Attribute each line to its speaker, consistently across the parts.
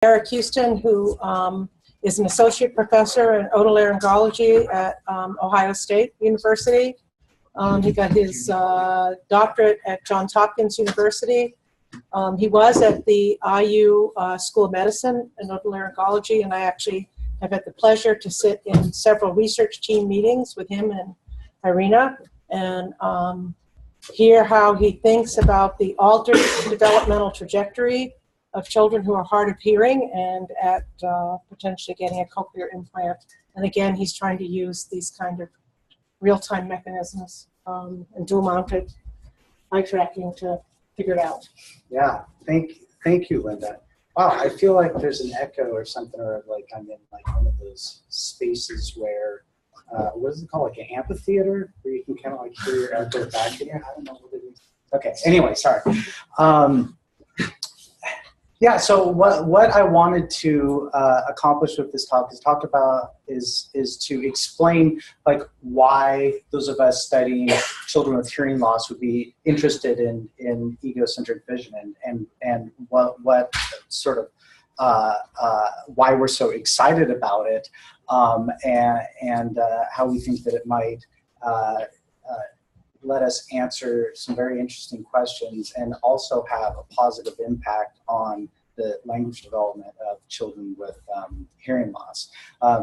Speaker 1: Eric Houston, who is an associate professor in otolaryngology at Ohio State University. He got his doctorate at Johns Hopkins University. He was at the IU School of Medicine in otolaryngology, and I actually have had the pleasure to sit in several research team meetings with him and Irina and hear how he thinks about the altered developmental trajectory of children who are hard of hearing and at potentially getting a cochlear implant. And again, he's trying to use these kind of real-time mechanisms and dual-mounted eye tracking to figure it out.
Speaker 2: Yeah, thank you, Linda. Wow, I feel like there's an echo or something, or like I'm in like one of those spaces where, what is it called, like an amphitheater, where you can kind of like hear your echo back in here. I don't know what it is. Okay, anyway, sorry. Yeah, so what I wanted to accomplish with this talk is to explain like why those of us studying children with hearing loss would be interested in egocentric vision and what sort of why we're so excited about it and how we think that it might let us answer some very interesting questions and also have a positive impact on the language development of children with hearing loss.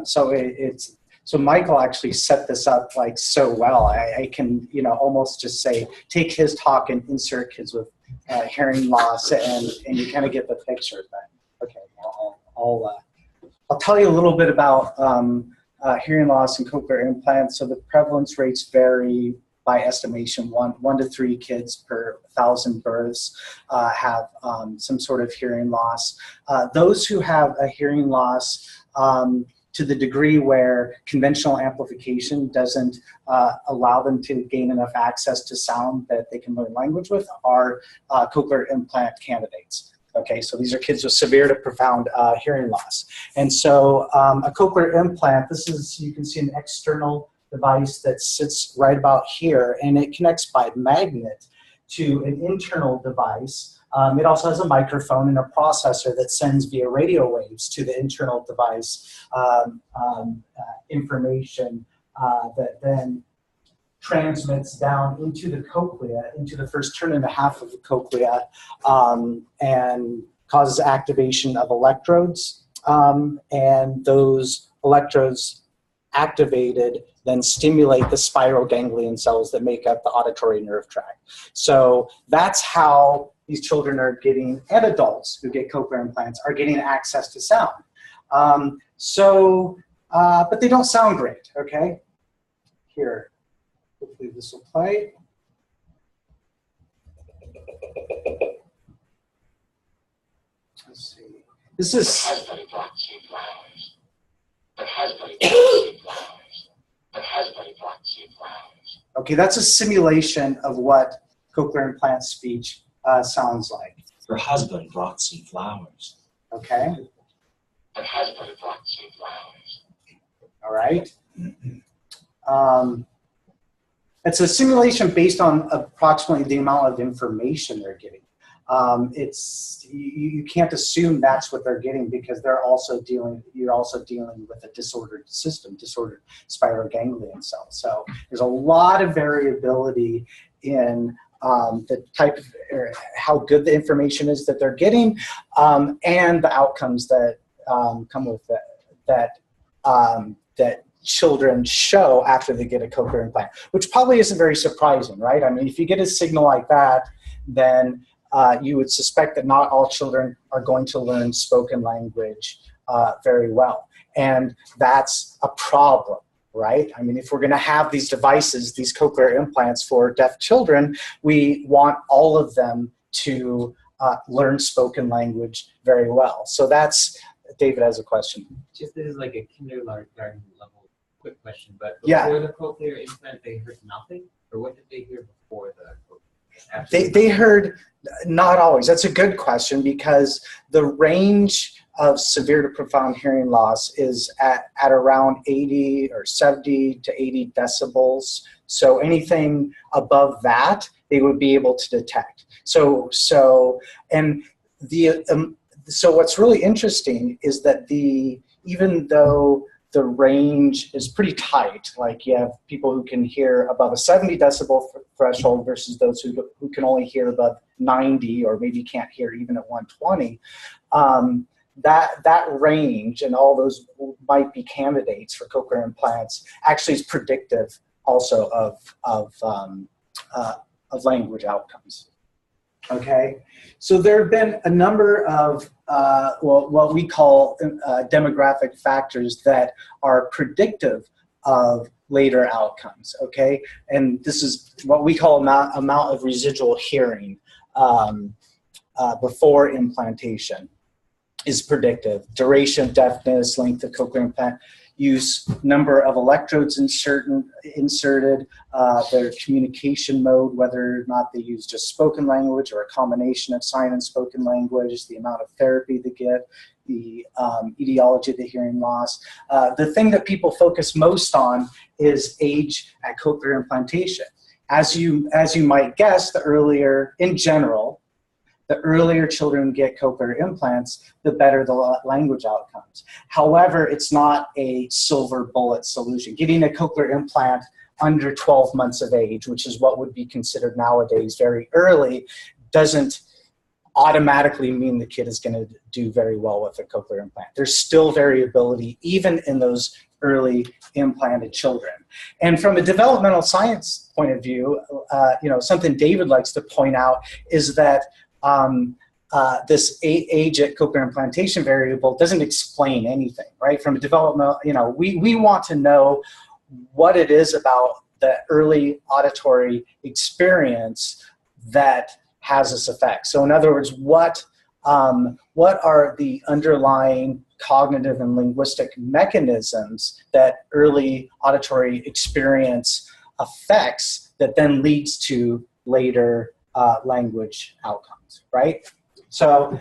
Speaker 2: So Michael actually set this up like so well. I can almost just say take his talk and insert kids with hearing loss, and you kind of get the picture. But okay, I'll tell you a little bit about hearing loss and cochlear implants. So the prevalence rates vary by estimation. One to 3 kids per 1,000 births have some sort of hearing loss. Those who have a hearing loss to the degree where conventional amplification doesn't allow them to gain enough access to sound that they can learn language with are cochlear implant candidates. Okay, so these are kids with severe to profound hearing loss. And so a cochlear implant, this is, you can see an external device that sits right about here, and it connects by magnet to an internal device. It also has a microphone and a processor that sends via radio waves to the internal device information that then transmits down into the cochlea, into the first turn and a half of the cochlea, and causes activation of electrodes, and those electrodes activated then stimulate the spiral ganglion cells that make up the auditory nerve tract. So that's how these children are getting, and adults who get cochlear implants are getting access to sound. But they don't sound great, okay? Here, hopefully this will play. Let's see. This is... Okay, that's a simulation of what cochlear implant speech sounds like.
Speaker 3: Her husband brought some flowers.
Speaker 2: Okay.
Speaker 3: Her husband brought some flowers.
Speaker 2: All right. It's a simulation based on approximately the amount of information they're getting. You can't assume that's what they're getting because you're also dealing with a disordered system, disordered spiral ganglion cells. So there's a lot of variability in the type of, or how good the information is that they're getting, and the outcomes that come with that children show after they get a cochlear implant, which probably isn't very surprising, right? I mean, if you get a signal like that, then you would suspect that not all children are going to learn spoken language very well. And that's a problem, right? I mean, if we're going to have these devices, these cochlear implants for deaf children, we want all of them to learn spoken language very well. So that's, David has a question.
Speaker 4: Just this is like a kindergarten level quick question, but before
Speaker 2: yeah.
Speaker 4: the cochlear implant, they heard nothing? Or what did they hear before the cochlear?
Speaker 2: They heard, not always. That's a good question because the range of severe to profound hearing loss is at around 80 or 70 to 80 decibels. So anything above that, they would be able to detect. And the so what's really interesting is that even though the range is pretty tight, like you have people who can hear above a 70 decibel threshold versus those who can only hear above 90 or maybe can't hear even at 120, that range and all those might be candidates for cochlear implants actually is predictive also of language outcomes. Okay, so there have been a number of what we call demographic factors that are predictive of later outcomes. Okay, and this is what we call amount of residual hearing before implantation is predictive. Duration of deafness, length of cochlear implant use, number of electrodes inserted, their communication mode, whether or not they use just spoken language or a combination of sign and spoken language, the amount of therapy they get, the etiology of the hearing loss. The thing that people focus most on is age at cochlear implantation. As you might guess, in general, the earlier children get cochlear implants, the better the language outcomes. However, it's not a silver bullet solution. Getting a cochlear implant under 12 months of age, which is what would be considered nowadays very early, doesn't automatically mean the kid is going to do very well with a cochlear implant. There's still variability even in those early implanted children. And from a developmental science point of view, something David likes to point out is that this age at cochlear implantation variable doesn't explain anything, right? From a developmental, we want to know what it is about the early auditory experience that has this effect. So in other words, what are the underlying cognitive and linguistic mechanisms that early auditory experience affects that then leads to later language outcomes, right? So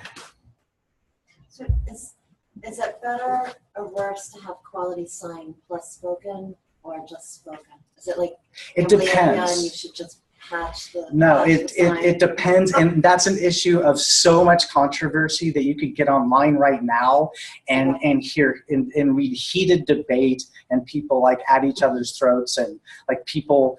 Speaker 5: is it better or worse to have quality sign plus spoken or just spoken? Is it like
Speaker 2: it depends.
Speaker 5: And you should just patch the
Speaker 2: No,
Speaker 5: patch the sign?
Speaker 2: it depends, and that's an issue of so much controversy that you could get online right now and read heated debate and people like at each other's throats and like people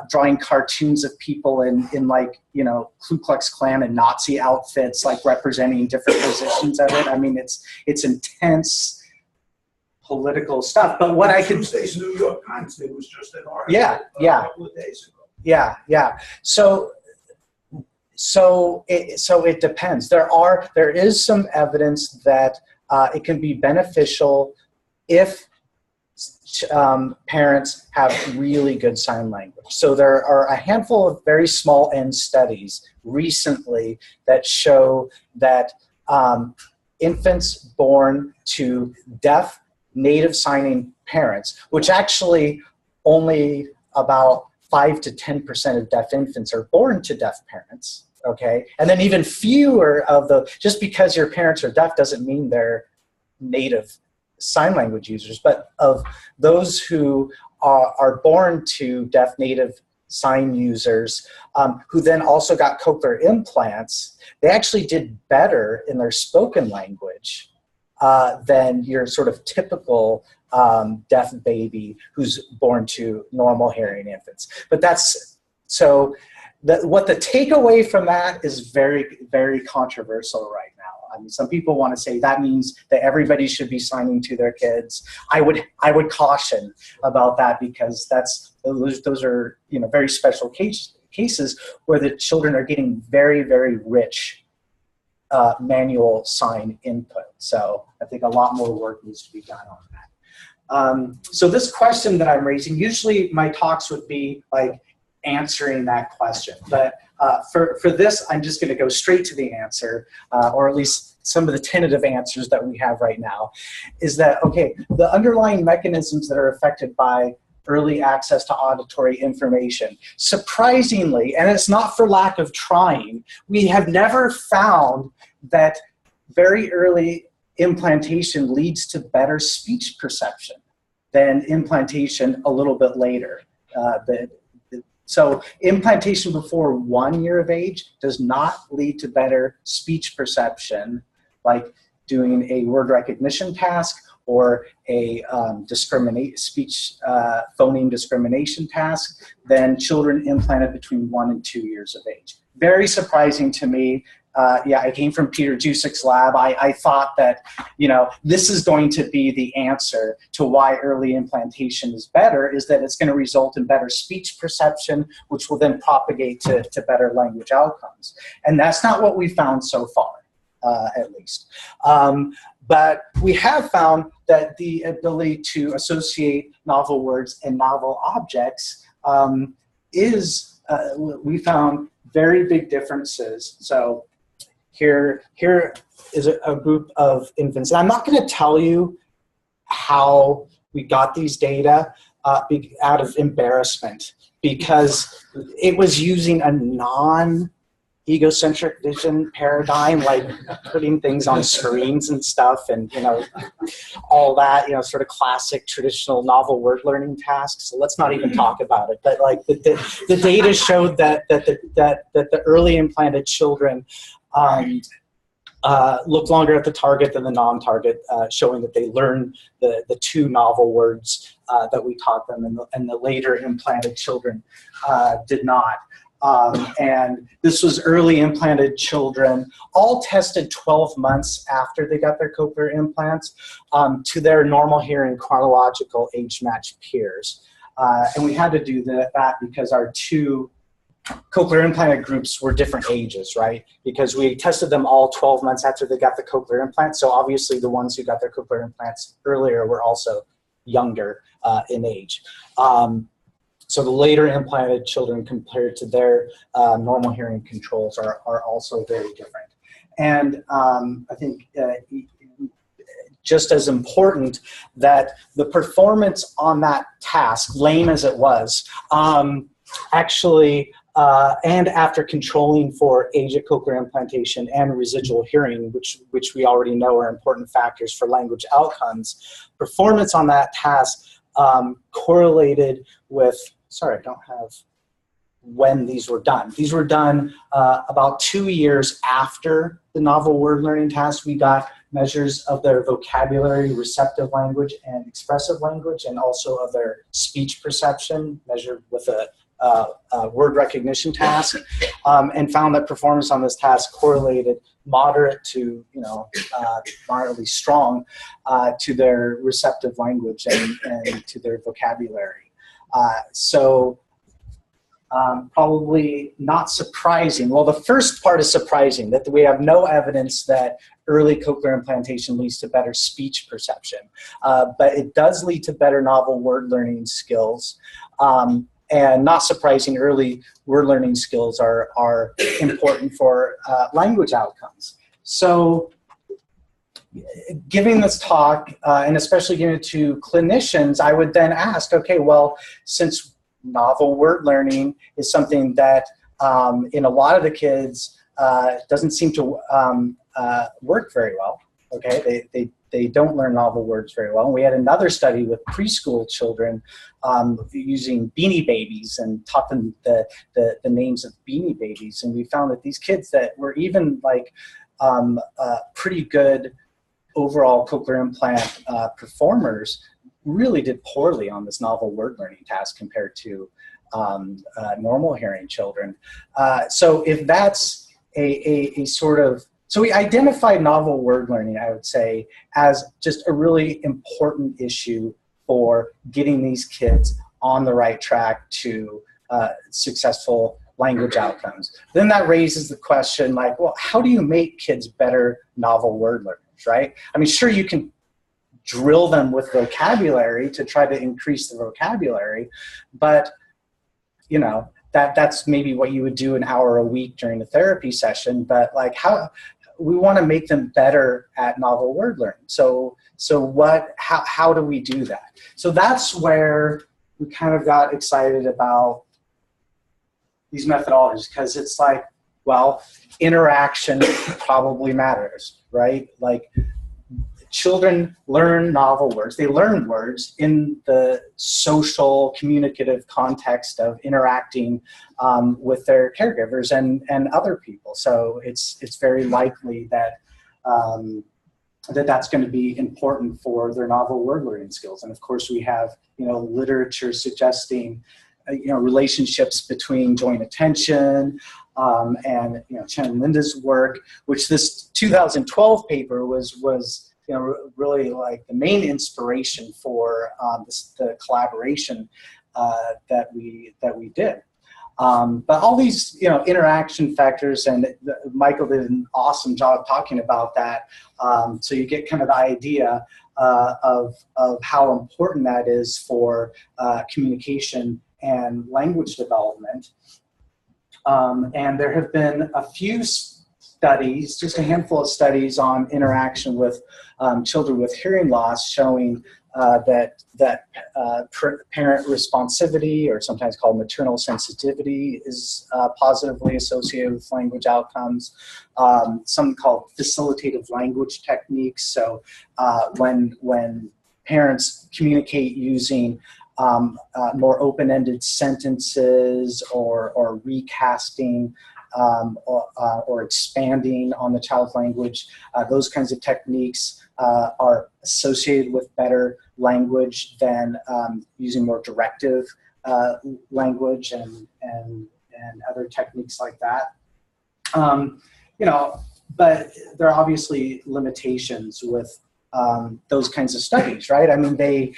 Speaker 2: drawing cartoons of people in Ku Klux Klan and Nazi outfits, like representing different positions of it. I mean, it's intense political stuff. But what I could
Speaker 6: Tuesday's New York Times, there was just an article a couple of days ago.
Speaker 2: Yeah. So it depends. There is some evidence that it can be beneficial if parents have really good sign language. So there are a handful of very small N studies recently that show that infants born to deaf native signing parents, which actually only about 5 to 10% of deaf infants are born to deaf parents, okay? And then even fewer of just because your parents are deaf doesn't mean they're native sign language users, but of those who are born to deaf native sign users who then also got cochlear implants, they actually did better in their spoken language than your sort of typical deaf baby who's born to normal hearing infants. But what the takeaway from that is very, very controversial right now. I mean, some people want to say that means that everybody should be signing to their kids. I would caution about that because those are very special cases where the children are getting very, very rich manual sign input. So I think a lot more work needs to be done on that. So this question that I'm raising, usually my talks would be like answering that question, but for this, I'm just going to go straight to the answer, or at least some of the tentative answers that we have right now, is that, okay, the underlying mechanisms that are affected by early access to auditory information, surprisingly, and it's not for lack of trying, we have never found that very early implantation leads to better speech perception than implantation a little bit later. So implantation before 1 year of age does not lead to better speech perception like doing a word recognition task or a speech phoneme discrimination task than children implanted between 1 and 2 years of age. Very surprising to me. Yeah, I came from Peter Jusik's lab. I thought that, this is going to be the answer to why early implantation is better, is that it's going to result in better speech perception, which will then propagate to better language outcomes. And that's not what we found so far, at least. But we have found that the ability to associate novel words and novel objects we found very big differences. So here is a group of infants. And I'm not going to tell you how we got these data out of embarrassment, because it was using a non-egocentric vision paradigm, like putting things on screens and stuff, and all that, sort of classic traditional novel word learning tasks. So let's not even talk about it. But like the data showed that the early implanted children looked longer at the target than the non-target, showing that they learned the 2 novel words that we taught them, and the later implanted children did not. And this was early implanted children, all tested 12 months after they got their cochlear implants to their normal hearing chronological age-matched peers. And we had to do that because our 2 cochlear implanted groups were different ages, right? Because we tested them all 12 months after they got the cochlear implant. So obviously the ones who got their cochlear implants earlier were also younger in age. So the later implanted children compared to their normal hearing controls are also very different. And I think just as important, that the performance on that task, lame as it was, actually, and after controlling for age at cochlear implantation and residual hearing, which we already know are important factors for language outcomes, performance on that task correlated with, sorry, I don't have when these were done. These were done about 2 years after the novel word learning task. We got measures of their vocabulary, receptive language, and expressive language, and also of their speech perception, measured with a word recognition task, and found that performance on this task correlated moderate to, moderately strong to their receptive language and to their vocabulary. So probably not surprising. Well, the first part is surprising, that we have no evidence that early cochlear implantation leads to better speech perception, but it does lead to better novel word learning skills. And not surprising, early word learning skills are important for language outcomes. So giving this talk, and especially giving it to clinicians, I would then ask, okay, well, since novel word learning is something that in a lot of the kids doesn't seem to work very well, okay? They don't learn novel words very well. And we had another study with preschool children using Beanie Babies and taught them the names of Beanie Babies. And we found that these kids that were even like pretty good overall cochlear implant performers really did poorly on this novel word learning task compared to normal hearing children. So if that's a sort of, so we identified novel word learning, I would say, as just a really important issue for getting these kids on the right track to successful language outcomes. Then that raises the question, like, well, how do you make kids better novel word learners, right? I mean, sure, you can drill them with vocabulary to try to increase the vocabulary, but, that's maybe what you would do an hour a week during a therapy session, but like we want to make them better at novel word learning. So how do we do that? So that's where we kind of got excited about these methodologies, because it's like, well, interaction probably matters, right? Like, children learn novel words. They learn words in the social, communicative context of interacting with their caregivers and other people. So it's very likely that that's going to be important for their novel word learning skills. And of course, we have, literature suggesting, relationships between joint attention and, Chen and Linda's work, which this 2012 paper was really like the main inspiration for the collaboration that we did. But all these, interaction factors, and Michael did an awesome job talking about that. So you get kind of the idea of how important that is for communication and language development. And there have been a few studies, just a handful of studies on interaction with children with hearing loss, showing that parent responsivity, or sometimes called maternal sensitivity, is positively associated with language outcomes. Something called facilitative language techniques. So when parents communicate using more open-ended sentences or recasting or expanding on the child's language, those kinds of techniques are associated with better language than using more directive language and other techniques like that. But there are obviously limitations with those kinds of studies, right? I mean, they,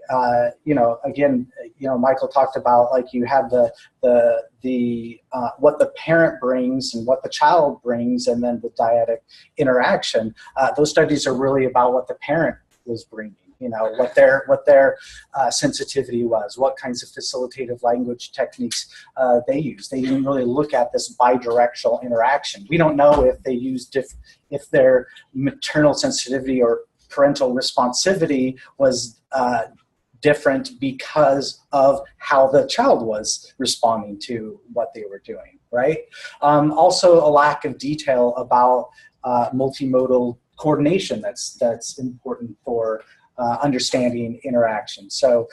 Speaker 2: again, Michael talked about, like, you have the what the parent brings and what the child brings, and then the dyadic interaction. Those studies are really about what the parent was bringing, what their sensitivity was, what kinds of facilitative language techniques they use. They didn't really look at this bidirectional interaction. We don't know if they used if their maternal sensitivity or parental responsivity was different because of how the child was responding to what they were doing, right? Also, a lack of detail about multimodal coordination that's important for understanding interaction. So,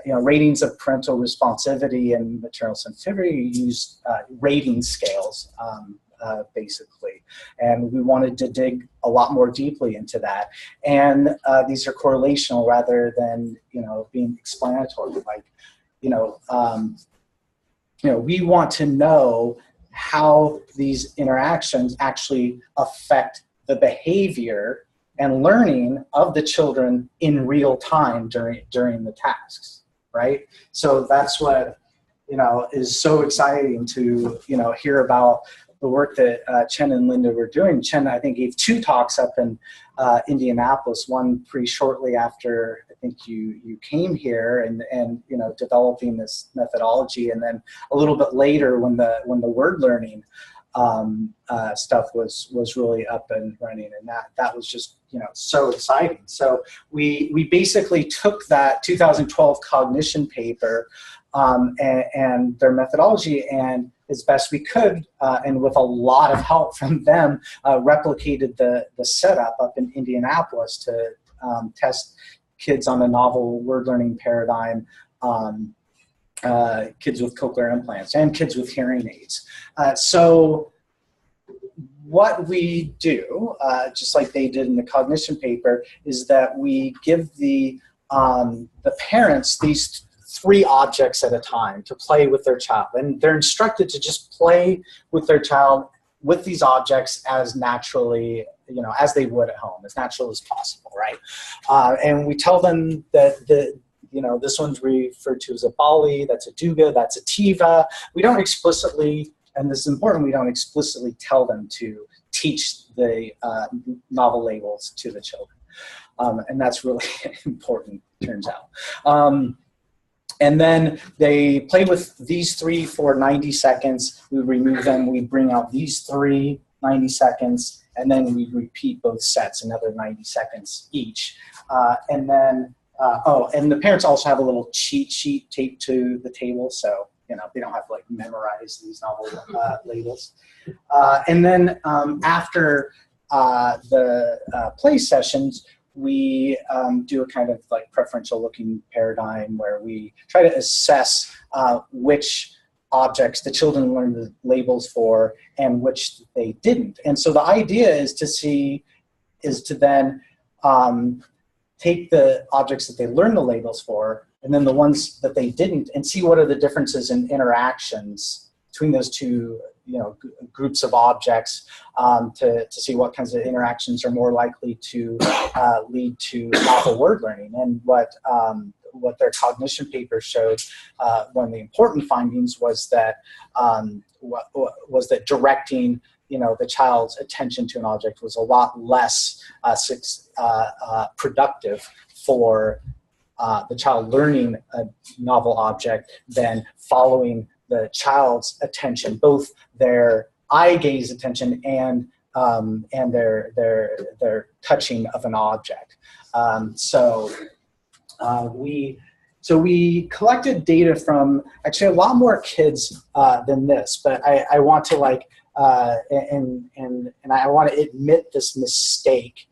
Speaker 2: ratings of parental responsivity and maternal sensitivity use rating scales, basically. And we wanted to dig a lot more deeply into that. And these are correlational rather than, being explanatory. Like, we want to know how these interactions actually affect the behavior and learning of the children in real time during the tasks, right? So that's what, is so exciting to, hear about the work that Chen and Linda were doing. Chen, I think, gave 2 talks up in Indianapolis, one pretty shortly after I think you came here and developing this methodology, and then a little bit later when the word learning stuff was really up and running, and that was just so exciting. So we basically took that 2012 cognition paper and their methodology, and as best we could, and with a lot of help from them, replicated the setup up in Indianapolis to test kids on the novel word learning paradigm, kids with cochlear implants and kids with hearing aids. So what we do, just like they did in the cognition paper, is that we give the parents these 3 objects at a time to play with their child. And they're instructed to just play with their child with these objects as naturally, as they would at home, as natural as possible, right? And we tell them that this one's referred to as a bali, that's a duga, that's a tiva. We don't explicitly, and this is important, we don't explicitly tell them to teach the novel labels to the children. And that's really important, turns out. And then they play with these 3 for 90 seconds. We remove them. We bring out these 3, 90 seconds, and then we repeat both sets, another 90 seconds each. And then, and the parents also have a little cheat sheet taped to the table, so they don't have to memorize these novel labels. And then after the play sessions, we do a kind of preferential looking paradigm where we try to assess which objects the children learned the labels for and which they didn't. And so the idea is to then take the objects that they learned the labels for and then the ones that they didn't, and see what are the differences in interactions between those two groups of objects, to see what kinds of interactions are more likely to lead to novel word learning. And what their cognition paper showed, one of the important findings was that directing the child's attention to an object was a lot less productive for the child learning a novel object than following the child's attention, both their eye gaze attention and their touching of an object. So we collected data from actually a lot more kids than this, but I want to and I want to admit this mistake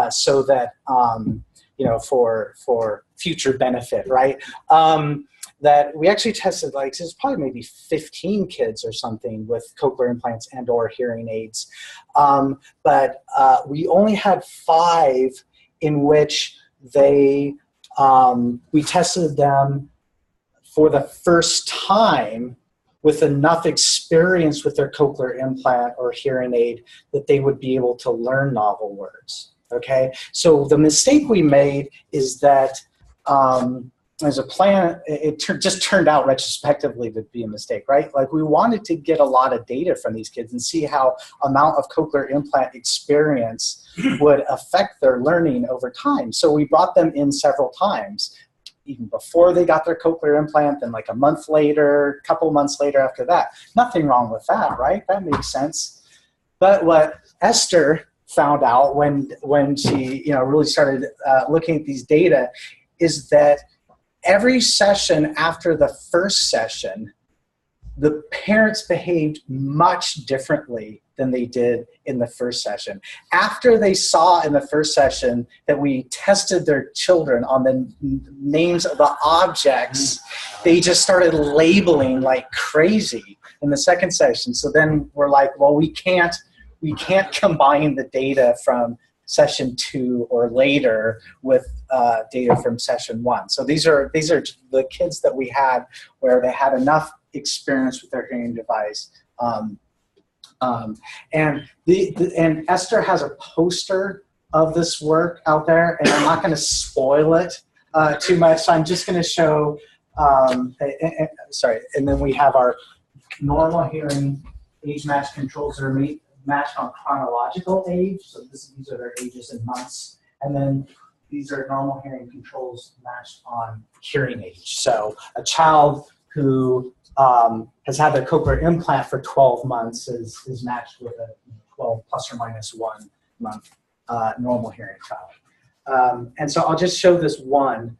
Speaker 2: so that for future benefit, right? That we actually tested, it's probably maybe 15 kids or something with cochlear implants and or hearing aids. But we only had 5 in which we tested them for the first time with enough experience with their cochlear implant or hearing aid that they would be able to learn novel words, okay? So the mistake we made is that as a plan, it just turned out retrospectively to be a mistake, right? We wanted to get a lot of data from these kids and see how amount of cochlear implant experience would affect their learning over time. So we brought them in several times, even before they got their cochlear implant, then a month later, a couple months later after that. Nothing wrong with that, right? That makes sense. But what Esther found out when she really started looking at these data is that every session after the first session, the parents behaved much differently than they did in the first session. After they saw in the first session that we tested their children on the names of the objects, they just started labeling like crazy in the second session. So then we're like, well, we can't combine the data from session 2 or later with data from session 1. So these are the kids that we had where they had enough experience with their hearing device. And Esther has a poster of this work out there, and I'm not going to spoil it too much. So I'm just going to show, sorry, and then we have our normal hearing age match controls that are matched on chronological age. So these are their ages in months. And then these are normal hearing controls matched on hearing age. So a child who has had their cochlear implant for 12 months is matched with a 12 plus or minus 1 month normal hearing child. And so I'll just show this one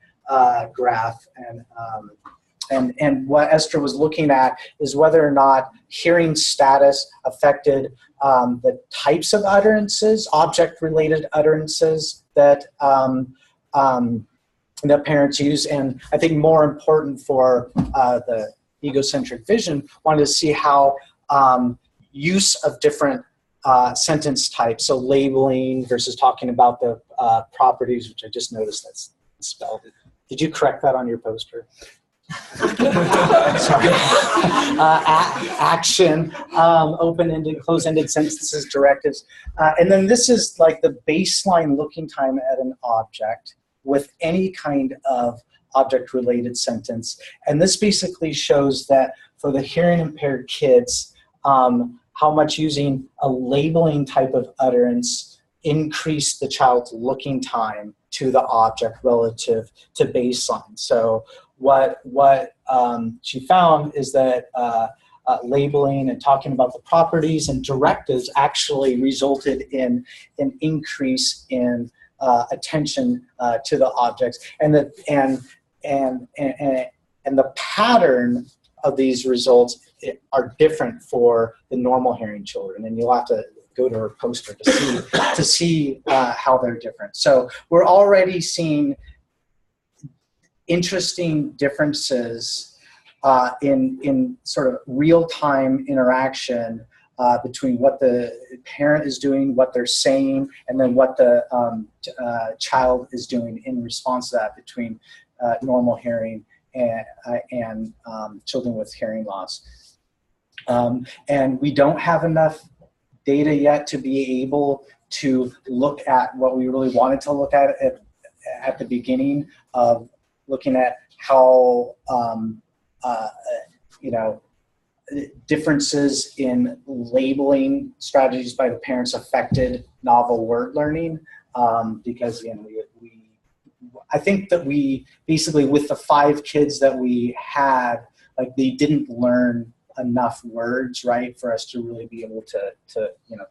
Speaker 2: graph, and what Esther was looking at is whether or not hearing status affected the types of utterances, object-related utterances that that parents use. And I think more important for the egocentric vision, wanted to see how use of different sentence types, so labeling versus talking about the properties, which I just noticed that's spelled. Did you correct that on your poster? Sorry. Action, open-ended, closed-ended sentences, directives. And then this is the baseline looking time at an object with any kind of object-related sentence. And this basically shows that for the hearing impaired kids, how much using a labeling type of utterance increased the child's looking time to the object relative to baseline. So what she found is that labeling and talking about the properties and directives actually resulted in an increase in attention to the objects, and the pattern of these results are different for the normal hearing children, and you'll have to go to her poster to see how they're different. So we're already seeing interesting differences in sort of real-time interaction between what the parent is doing, what they're saying, and then what the child is doing in response to that between normal hearing and children with hearing loss. And we don't have enough data yet to be able to look at what we really wanted to look at the beginning of looking at how differences in labeling strategies by the parents affected novel word learning, because again, I think that we basically, with the 5 kids that we had, like, they didn't learn enough words, right, for us to really be able to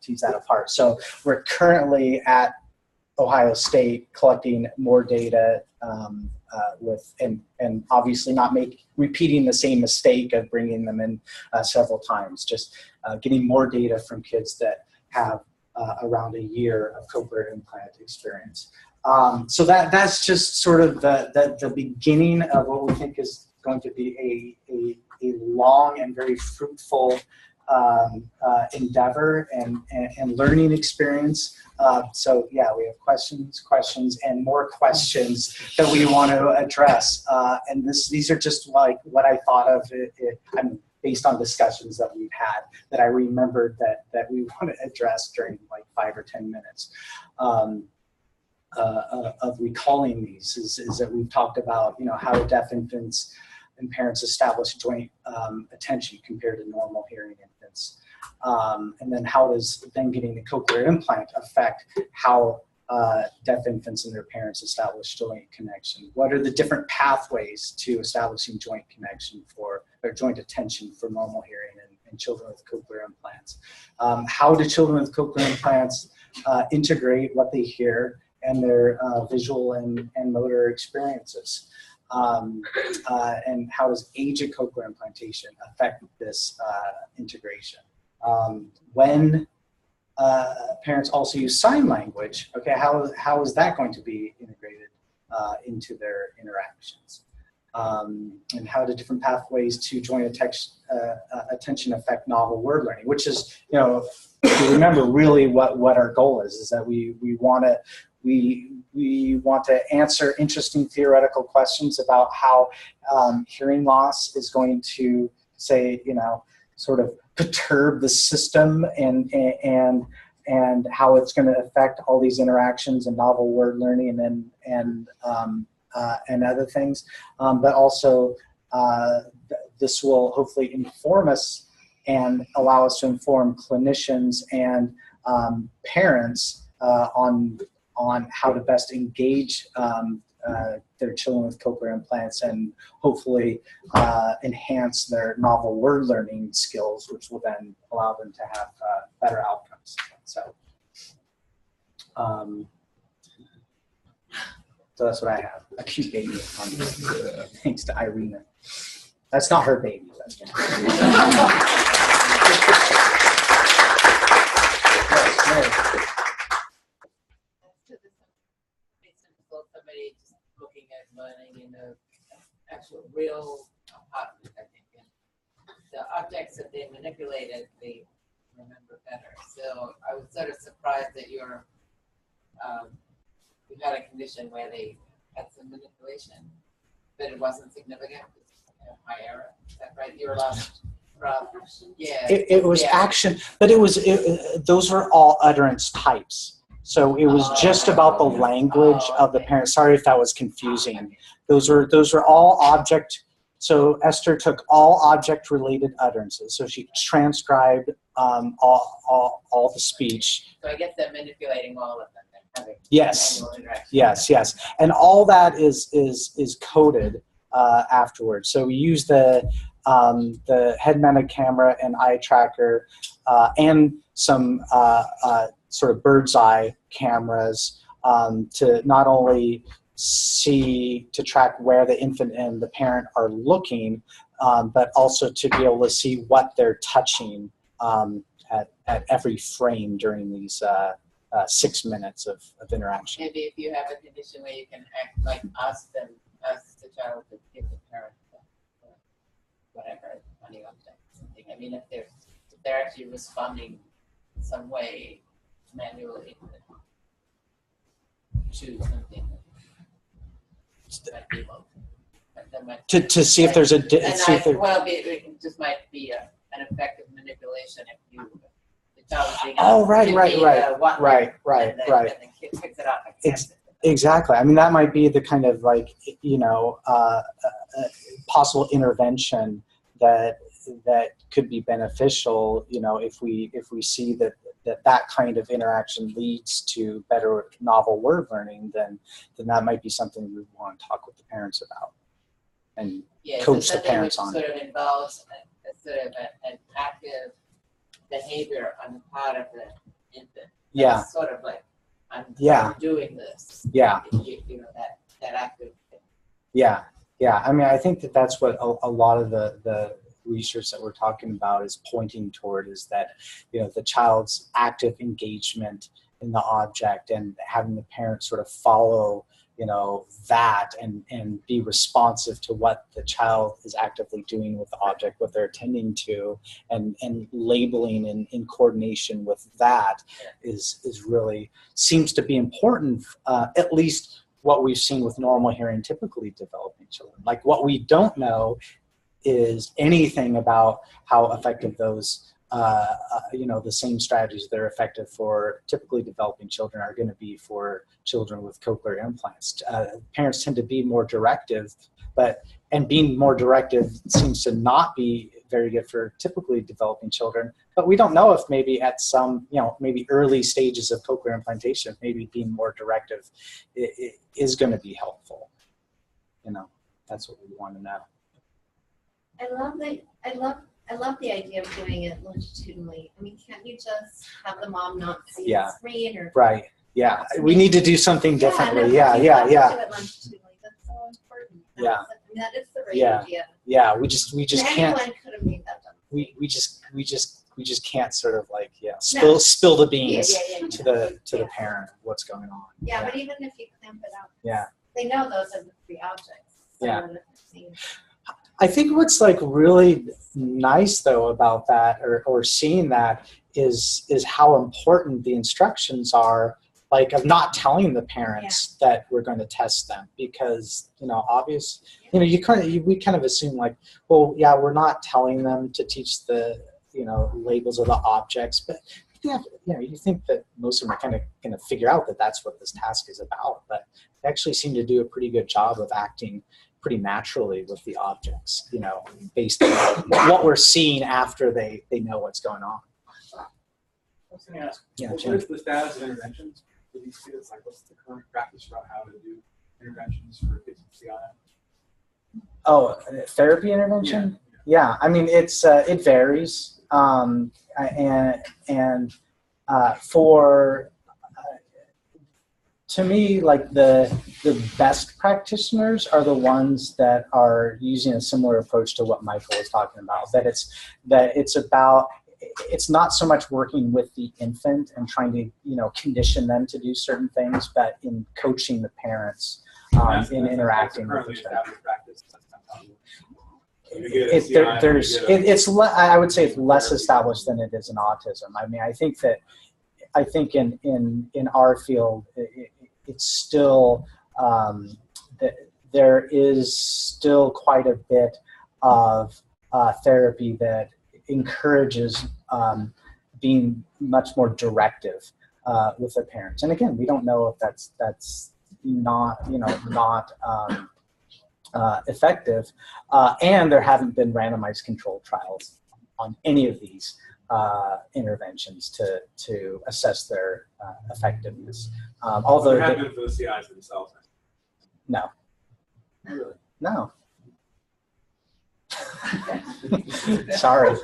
Speaker 2: tease that apart. So we're currently at Ohio State collecting more data and obviously not repeating the same mistake of bringing them in several times, just getting more data from kids that have around a year of cochlear implant experience. So that's just sort of the beginning of what we think is going to be a long and very fruitful endeavor and learning experience. So yeah, we have questions, and more questions that we want to address. And these are just like what I thought of based on discussions that we've had, that I remembered that we want to address during like 5 or 10 minutes. Of recalling these is that we've talked about, how deaf infants and parents establish joint attention compared to normal hearing infants. And then how does then getting the cochlear implant affect how deaf infants and their parents establish joint connection? What are the different pathways to establishing joint connection or joint attention for normal hearing and children with cochlear implants? How do children with cochlear implants integrate what they hear and their visual and motor experiences? And how does age of cochlear implantation affect this integration? When parents also use sign language, okay, how is that going to be integrated into their interactions? And how do different pathways to joint attention affect novel word learning, which is, if you remember really what our goal is that we want to answer interesting theoretical questions about how hearing loss is going to, say, sort of perturb the system and how it's going to affect all these interactions and novel word learning and other things. But also, this will hopefully inform us and allow us to inform clinicians and parents on how to best engage their children with cochlear implants and hopefully enhance their novel word learning skills, which will then allow them to have better outcomes. So that's what I have. A cute baby on me, thanks to Irina. That's not her baby. That's
Speaker 7: somebody just looking at learning in an actual real apartment, I think. And the objects that they manipulated, they remember better. So I was sort of surprised that you had a condition where they had some manipulation, but it wasn't significant. High error. Is that right? You were lost. Yeah.
Speaker 2: It was action, but those were all utterance types. So it was just about the language of the parent. Sorry if that was confusing. Those were all object. So Esther took all object-related utterances. So she transcribed all the speech.
Speaker 7: So I guess they're manipulating all of them.
Speaker 2: Yes. And all that is coded afterwards. So we use the head-mounted camera and eye tracker and some sort of bird's eye cameras to not only to track where the infant and the parent are looking, but also to be able to see what they're touching at every frame during these 6 minutes of interaction.
Speaker 7: Maybe if you have a condition where you can act like ask the child to give the parent. whatever, funny object, something. I mean, if they're actually responding in some way manually to something that might be local. That might,
Speaker 2: To see if there's a
Speaker 7: well, it just might be an effective manipulation if you the child is being
Speaker 2: Oh,
Speaker 7: asked
Speaker 2: right,
Speaker 7: to
Speaker 2: right,
Speaker 7: be,
Speaker 2: right,
Speaker 7: what,
Speaker 2: right,
Speaker 7: and then the kid picks it up.
Speaker 2: Exactly. I mean, that might be the kind of like, possible intervention that could be beneficial, if we see that kind of interaction leads to better novel word learning, then that might be something we want to talk with the parents about and coach the parents on.
Speaker 7: Sort of involves an active behavior on the part of the infant.
Speaker 2: Yeah.
Speaker 7: That's sort of like, I'm doing this.
Speaker 2: Yeah.
Speaker 7: That active thing.
Speaker 2: Yeah. Yeah. I mean, I think that's what a lot of the research that we're talking about is pointing toward, is that, the child's active engagement in the object and having the parent sort of follow, that and be responsive to what the child is actively doing with the object, what they're attending to, and labeling in coordination with that is really seems to be important, at least what we've seen with normal hearing typically developing children. Like, what we don't know is anything about how effective those the same strategies that are effective for typically developing children are going to be for children with cochlear implants. Parents tend to be more directive, and being more directive seems to not be very good for typically developing children. But we don't know if maybe at some, maybe early stages of cochlear implantation, maybe being more directive is going to be helpful. That's what we want to know.
Speaker 5: I love the idea of doing it longitudinally. I mean, can't you just have the mom not see the screen or?
Speaker 2: Right. Yeah. We need to do something differently.
Speaker 5: Yeah.
Speaker 2: Do
Speaker 5: it longitudinally. That's so important. That is the right idea.
Speaker 2: Yeah. We just can't.
Speaker 5: Anyone could have made that up.
Speaker 2: We just can't sort of like spill the beans to the parent of what's going on.
Speaker 5: Yeah, but even if you clamp it out.
Speaker 2: Yeah.
Speaker 5: They know those are the three objects.
Speaker 2: Yeah. I think what's like really nice though about that or seeing that is how important the instructions are, like, of not telling the parents that we're going to test them, because we kind of assume like, well, yeah, we're not telling them to teach the labels of the objects, but you think that most of them are kind of going to figure out that that's what this task is about, but they actually seem to do a pretty good job of acting pretty naturally with the objects, based on what we're seeing after they know what's going on.
Speaker 8: I was going to ask,
Speaker 2: Yeah,
Speaker 8: what is the status of interventions for these kids? Like, what's the current practice about how to do interventions for kids with CI?
Speaker 2: Oh, therapy intervention? Yeah. I mean, it varies, to me, like the best practitioners are the ones that are using a similar approach to what Michael was talking about. It's not so much working with the infant and trying to condition them to do certain things, but in coaching the parents in interacting with each other. I would say it's less established than it is in autism. I mean, I think in our field, it's still there is still quite a bit of therapy that encourages being much more directive with the parents. And again, we don't know if that's not effective, and there haven't been randomized controlled trials on any of these interventions to assess their effectiveness. Although
Speaker 8: there have been for the CIs themselves.
Speaker 2: No.
Speaker 8: Really?
Speaker 2: No. Sorry.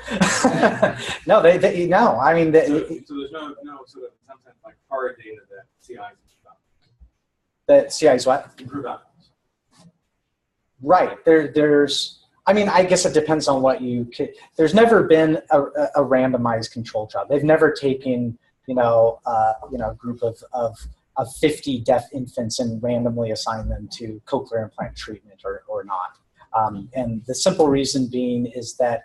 Speaker 2: No, they no. I mean,
Speaker 8: so there's no sort of sometimes like hard data that CIs have found.
Speaker 2: That CIs what?
Speaker 8: Improve outcomes.
Speaker 2: Right. There's. I mean, I guess it depends on what there's never been a randomized control trial. They've never taken, a group of 50 deaf infants and randomly assigned them to cochlear implant treatment or not. And the simple reason being is that,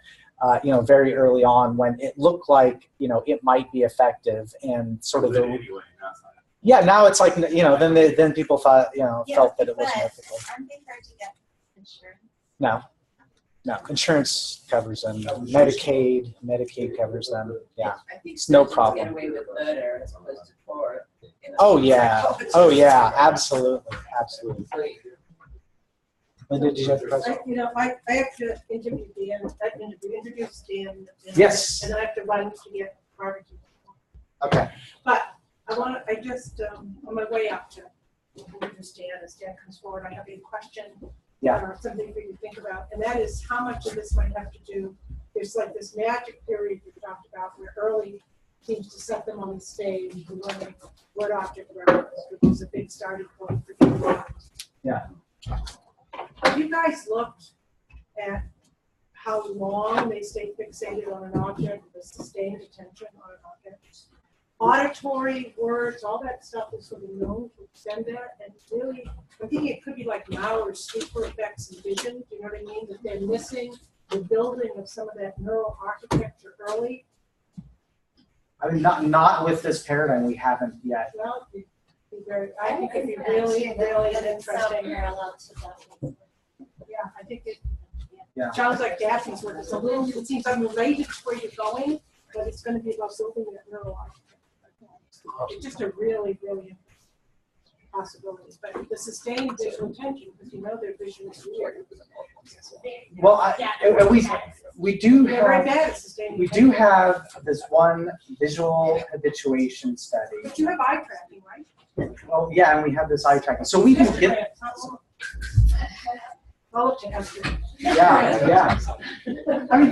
Speaker 2: very early on when it looked like, it might be effective and sort of
Speaker 8: Anyway, no, it's not.
Speaker 2: yeah, now it's like, then people thought, felt that it wasn't ethical.
Speaker 5: Aren't they hard to get insurance?
Speaker 2: No, insurance covers them. Medicaid covers them. Yeah,
Speaker 7: I think
Speaker 2: it's no
Speaker 7: surgeons
Speaker 2: problem.
Speaker 7: Get away with murder as opposed to tort.
Speaker 2: Oh yeah, absolutely. Linda, did you have a question?
Speaker 1: I have to interview Dan. Introduce Dan.
Speaker 2: Yes.
Speaker 1: And then I have to run to get barbecue.
Speaker 2: Okay.
Speaker 1: But on my way up to introduce Dan, as Dan comes forward, I have a question.
Speaker 2: Yeah.
Speaker 1: Or something for you to think about, and that is how much of this might have to do. There's like this magic period we talked about where early seems to set them on the stage for learning word object reference, which is a big starting point for people.
Speaker 2: Yeah.
Speaker 1: Have you guys looked at how long they stay fixated on an object, the sustained attention on an object? Auditory words, all that stuff is sort of known to extend that, and really, I think it could be like now or sleeper effects and vision. Do you know what I mean? That they're missing the building of some of that neural architecture early.
Speaker 2: I mean, not with this paradigm, we haven't yet.
Speaker 1: Well, I think it'd be really interesting.
Speaker 5: Parallel to that.
Speaker 1: Yeah, I think it
Speaker 2: Yeah.
Speaker 1: sounds like Daphne's work. It's a little, it seems unrelated to where you're going, but it's going to be about building that neural architecture. It's just a really interesting possibility. But the sustained visual attention, because their vision is weird.
Speaker 2: Well, we do
Speaker 1: They're very
Speaker 2: have
Speaker 1: bad at sustained
Speaker 2: we
Speaker 1: attention.
Speaker 2: do have this one visual habituation study.
Speaker 1: But you have eye tracking, right?
Speaker 2: Oh yeah, and we have this eye tracking. So we can get.
Speaker 1: All of you have to.
Speaker 2: Yeah. I mean,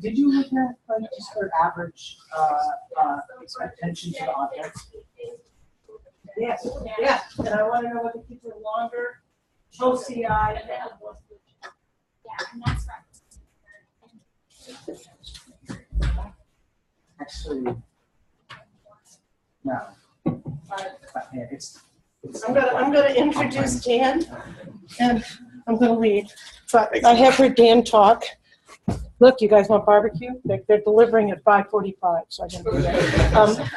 Speaker 2: did you look at like just their average attention to the object?
Speaker 1: Yes, and I want to know whether people are longer, OCI.
Speaker 9: Yeah, and that's right.
Speaker 2: Actually, no. Yeah, it's
Speaker 1: I'm gonna introduce Dan, and I'm gonna leave. But I have heard Dan talk. Look, you guys want barbecue? They're delivering at 5:45, so I can do that.